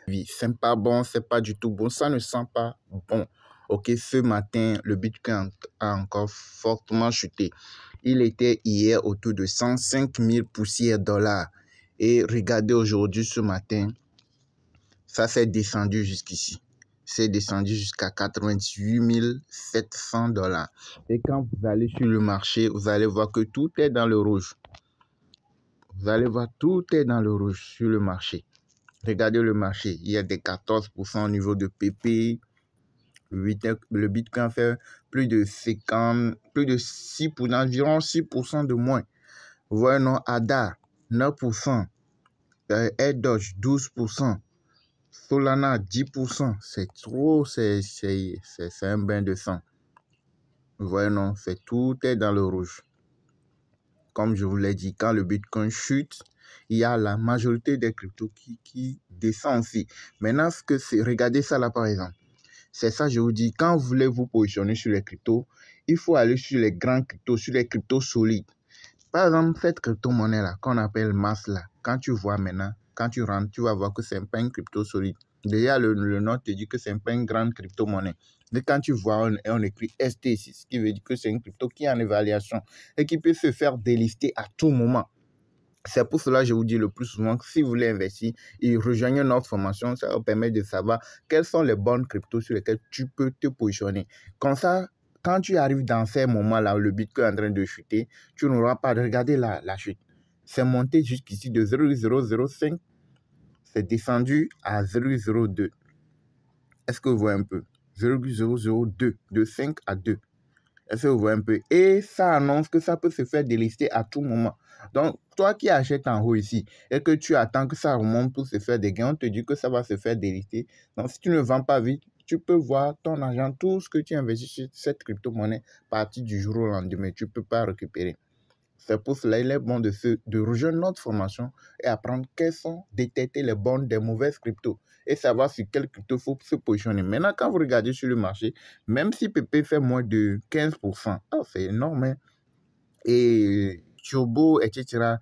Oui, c'est pas bon, c'est pas du tout bon, ça ne sent pas bon. Ok, ce matin, le Bitcoin a encore fortement chuté. Il était hier autour de 105 000 poussières dollars. Et regardez aujourd'hui, ce matin, ça s'est descendu jusqu'ici. C'est descendu jusqu'à 88 700 dollars. Et quand vous allez sur le marché, vous allez voir que tout est dans le rouge. Vous allez voir, tout est dans le rouge sur le marché. Regardez le marché, il y a des 14% au niveau de PP. Le Bitcoin fait plus de 50, plus de 6%, environ 6% de moins. Vous voyez, non, ADA, 9%, Doge, 12%, Solana, 10%. C'est trop, c'est un bain de sang. Vous voyez, non, tout est dans le rouge. Comme je vous l'ai dit, quand le Bitcoin chute, il y a la majorité des cryptos qui descendent aussi. Maintenant, regardez ça là par exemple. C'est ça, je vous dis, quand vous voulez vous positionner sur les cryptos, il faut aller sur les grands cryptos, sur les cryptos solides. Par exemple, cette crypto-monnaie là, qu'on appelle MAS là, quand tu vois maintenant, quand tu rentres, tu vas voir que ce n'est pas une crypto solide. Déjà, le nom te dit que ce n'est pas une grande crypto-monnaie. Mais quand tu vois, on écrit ST6, ce qui veut dire que c'est une crypto qui est en évaluation et qui peut se faire délister à tout moment. C'est pour cela que je vous dis le plus souvent que si vous voulez investir et rejoindre notre formation, ça vous permet de savoir quelles sont les bonnes cryptos sur lesquelles tu peux te positionner. Comme ça, quand tu arrives dans ces moments-là où le Bitcoin est en train de chuter, tu n'auras pas de regarder la chute. C'est monté jusqu'ici de 0,005. C'est descendu à 0,02. Est-ce que vous voyez un peu? 0,002, de 5 à 2. Est-ce que vous voyez un peu? Et ça annonce que ça peut se faire délister à tout moment. Donc, toi qui achètes en haut ici et que tu attends que ça remonte pour se faire des gains, on te dit que ça va se faire délister. Donc, si tu ne vends pas vite, tu peux voir ton argent, tout ce que tu investis sur cette crypto-monnaie, partir du jour au lendemain. Tu ne peux pas récupérer. C'est pour cela qu'il est bon de rejoindre notre formation et apprendre quelles sont, détecter les bonnes des mauvaises cryptos et savoir sur quelle crypto il faut se positionner. Maintenant, quand vous regardez sur le marché, même si PP fait moins de 15%, c'est énorme. Hein? Et Turbo, etc.,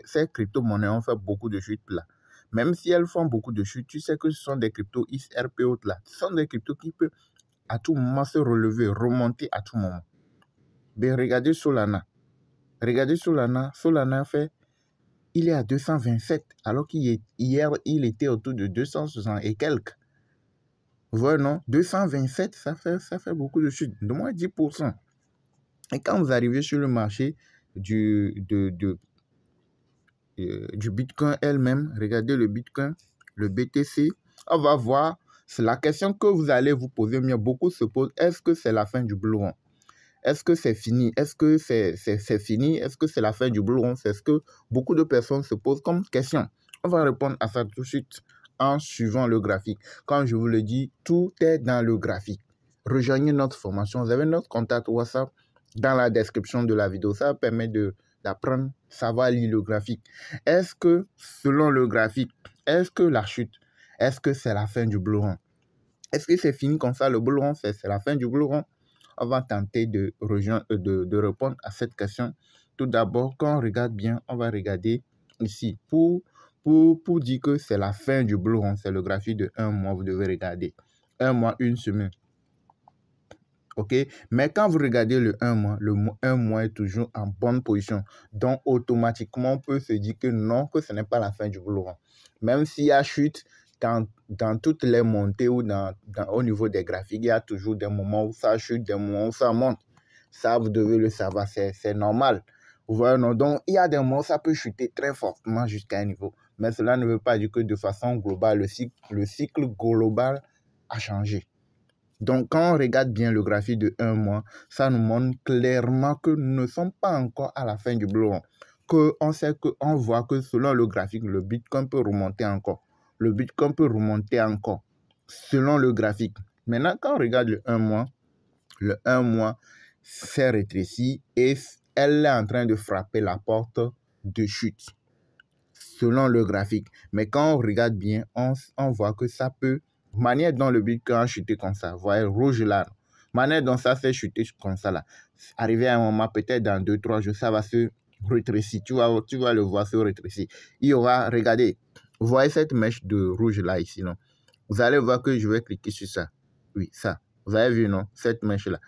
ces crypto-monnaies ont fait beaucoup de chutes là. Même si elles font beaucoup de chutes, tu sais que ce sont des cryptos XRP hautes là. Ce sont des cryptos qui peuvent à tout moment se relever, remonter à tout moment. Mais regardez Solana. Regardez Solana. Solana il est à 227, alors qu'hier, il était autour de 260 et quelques. Vous voyez, non? 227, ça fait beaucoup de chutes, de moins 10%. Et quand vous arrivez sur le marché du Bitcoin elle-même, regardez le Bitcoin, le BTC, on va voir, c'est la question que vous allez vous poser, mais beaucoup se posent, est-ce que c'est la fin du bull run? Est-ce que c'est fini? Est-ce que c'est fini? Est-ce que c'est la fin du bull run? C'est ce que beaucoup de personnes se posent comme question. On va répondre à ça tout de suite en suivant le graphique. Comme je vous le dis, tout est dans le graphique. Rejoignez notre formation. Vous avez notre contact WhatsApp dans la description de la vidéo. Ça permet d'apprendre, savoir lire le graphique. Est-ce que, selon le graphique, est-ce que la chute, est-ce que c'est la fin du bull run? Est-ce que c'est fini comme ça, le bull run, c'est la fin du bull run? On va tenter de répondre à cette question. Tout d'abord, quand on regarde bien, on va regarder ici. Pour dire que c'est la fin du bull run, c'est le graphique de 1 mois, vous devez regarder. 1 mois, 1 semaine. OK? Mais quand vous regardez le 1 mois, le 1 mois est toujours en bonne position. Donc, automatiquement, on peut se dire que non, que ce n'est pas la fin du bull run. Même s'il y a chute, dans toutes les montées ou au niveau des graphiques, il y a toujours des moments où ça chute, des moments où ça monte. Ça, vous devez le savoir, c'est normal. Vous voyez, non? Donc, il y a des moments où ça peut chuter très fortement jusqu'à un niveau. Mais cela ne veut pas dire que de façon globale, le cycle global a changé. Donc, quand on regarde bien le graphique de 1 mois, ça nous montre clairement que nous ne sommes pas encore à la fin du bull run. On voit que selon le graphique, le Bitcoin peut remonter encore. Le Bitcoin peut remonter encore selon le graphique. Maintenant, quand on regarde le 1 mois s'est rétréci et elle est en train de frapper la porte de chute selon le graphique. Mais quand on regarde bien, on voit que ça peut, manière dont le Bitcoin a chuté comme ça, vous voyez, rouge là, manière dont ça fait chuter comme ça là, arrivé à un moment, peut-être dans 2-3 jours, ça va se rétrécir, tu vas le voir se rétrécir. Il y aura, regardez, vous voyez cette mèche de rouge là ici, non? Vous allez voir que je vais cliquer sur ça. Oui, ça. Vous avez vu, non? Cette mèche-là.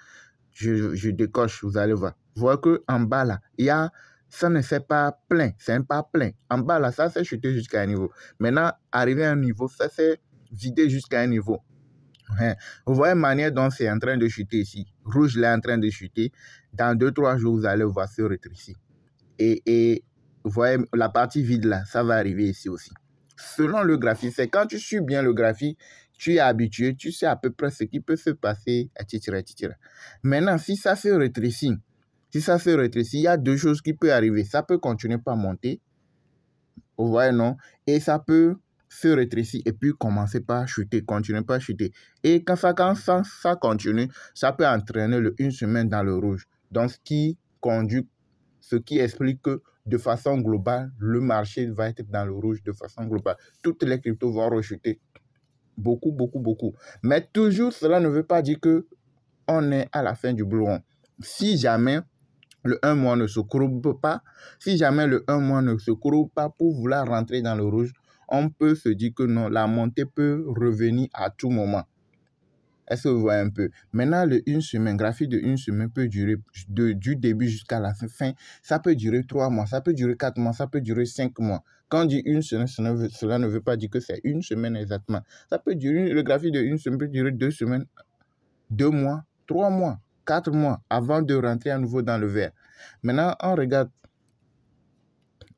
Je décoche, vous allez voir. Vous voyez qu'en bas, là, ça ne fait pas plein. C'est pas plein. En bas, là, ça s'est chuté jusqu'à un niveau. Maintenant, arrivé à un niveau, ça s'est vidé jusqu'à un niveau. Vous voyez la manière dont c'est en train de chuter ici. Rouge là est en train de chuter. Dans 2-3 jours, vous allez voir se rétrécir. Et vous voyez la partie vide là, ça va arriver ici aussi. Selon le graphique, c'est quand tu suis bien le graphique, tu es habitué, tu sais à peu près ce qui peut se passer, etc., etc. Maintenant, si ça se rétrécit, il y a deux choses qui peuvent arriver. Ça peut continuer par monter, vous voyez, non? Et ça peut se rétrécir et puis commencer par chuter, continuer par chuter. Et quand ça continue, ça peut entraîner une semaine dans le rouge. Donc, ce qui explique que de façon globale, le marché va être dans le rouge de façon globale. Toutes les cryptos vont rechuter. Beaucoup, beaucoup, beaucoup. Mais toujours, cela ne veut pas dire qu'on est à la fin du bull run. Si jamais le 1 mois ne se courbe pas, pour vouloir rentrer dans le rouge, on peut se dire que non, la montée peut revenir à tout moment. Est-ce que vous voyez un peu? Maintenant, graphique de une semaine peut durer du début jusqu'à la fin. Ça peut durer 3 mois, ça peut durer 4 mois, ça peut durer 5 mois. Quand on dit une semaine, cela ne veut pas dire que c'est une semaine exactement. Le graphique de une semaine peut durer 2 semaines, 2 mois, 3 mois, 4 mois avant de rentrer à nouveau dans le vert. Maintenant, on regarde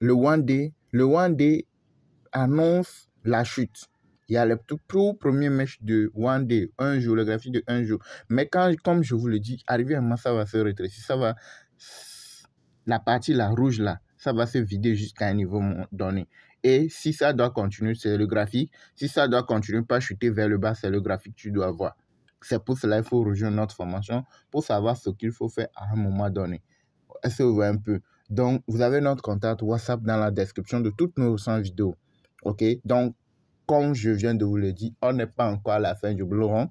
le One Day. Le One Day annonce la chute. Il y a le tout premier mèche de One Day, un jour, le graphique de un jour. Mais comme je vous le dis, arrivé à un moment, ça va se rétrécir. La partie là, rouge là, ça va se vider jusqu'à un niveau donné. Et si ça doit continuer, c'est le graphique. Si ça doit continuer, pas chuter vers le bas, c'est le graphique que tu dois voir. C'est pour cela qu'il faut rejoindre notre formation pour savoir ce qu'il faut faire à un moment donné. Est-ce que vous voyez un peu? Donc, vous avez notre contact WhatsApp dans la description de toutes nos 100 vidéos. OK? Donc, comme je viens de vous le dire, on n'est pas encore à la fin du bull run.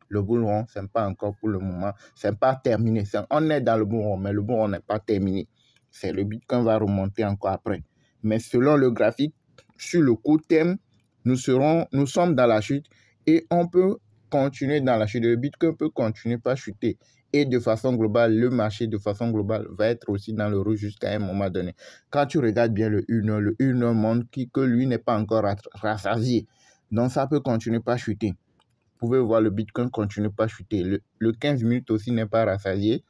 Le bull run, ce n'est pas encore pour le moment. Ce n'est pas terminé. On est dans le bull run, mais le bull run n'est pas terminé. C'est le Bitcoin va remonter encore après. Mais selon le graphique, sur le court terme, nous sommes dans la chute et on peut continuer dans la chute. Le Bitcoin peut continuer par chuter. Et de façon globale, le marché de façon globale va être aussi dans le rouge jusqu'à un moment donné. Quand tu regardes bien le 1 heure montre que lui n'est pas encore rassasié. Donc ça peut continuer par chuter. Vous pouvez voir le Bitcoin continuer par chuter. Le 15 minutes aussi n'est pas rassasié.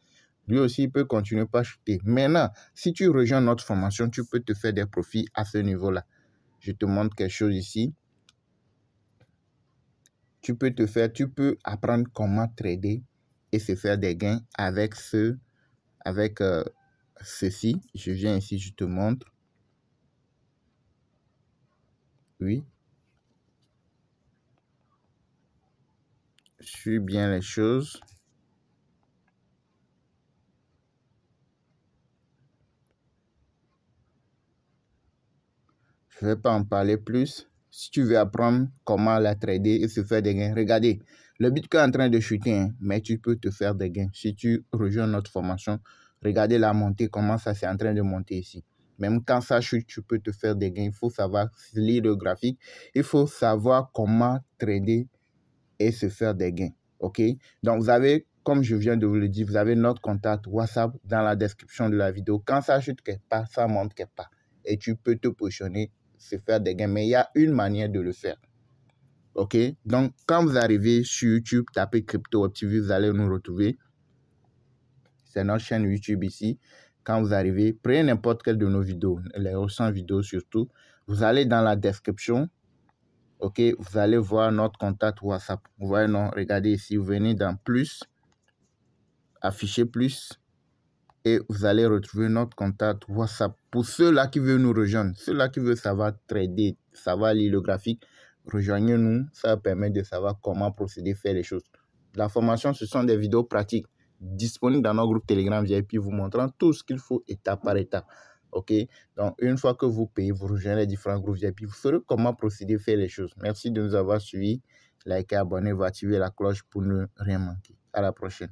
Lui aussi il peut continuer par chuter. Maintenant, si tu rejoins notre formation, tu peux te faire des profits à ce niveau-là. Je te montre quelque chose ici. Tu peux apprendre comment trader et se faire des gains avec ceci. Je viens ici, je te montre. Oui. Je suis bien les choses. Je ne vais pas en parler plus. Si tu veux apprendre comment la trader et se faire des gains, regardez, le Bitcoin est en train de chuter, hein, mais tu peux te faire des gains. Si tu rejoins notre formation, regardez la montée, comment ça c'est en train de monter ici. Même quand ça chute, tu peux te faire des gains. Il faut savoir lire le graphique. Il faut savoir comment trader et se faire des gains. OK? Donc, vous avez, comme je viens de vous le dire, vous avez notre contact WhatsApp dans la description de la vidéo. Quand ça chute quelque part, ça monte quelque part. Et tu peux te positionner, se faire des gains. Mais il y a une manière de le faire. OK? Donc, quand vous arrivez sur YouTube, tapez CryptoOptiView, vous allez nous retrouver. C'est notre chaîne YouTube ici. Quand vous arrivez, prenez n'importe quelle de nos vidéos, les 100 vidéos surtout. Vous allez dans la description. OK, vous allez voir notre contact WhatsApp. Vous voyez, non, regardez ici, vous venez dans plus, afficher plus, et vous allez retrouver notre contact WhatsApp. Pour ceux-là qui veulent nous rejoindre, ceux-là qui veulent savoir trader, savoir lire le graphique, rejoignez-nous. Ça permet de savoir comment procéder, faire les choses. La formation, ce sont des vidéos pratiques disponibles dans notre groupe Telegram VIP, vous montrant tout ce qu'il faut étape par étape. OK? Donc, une fois que vous payez, vous rejoignez les différents groupes VIP, vous saurez comment procéder, faire les choses. Merci de nous avoir suivis. Likez, abonnez-vous, activez la cloche pour ne rien manquer. À la prochaine.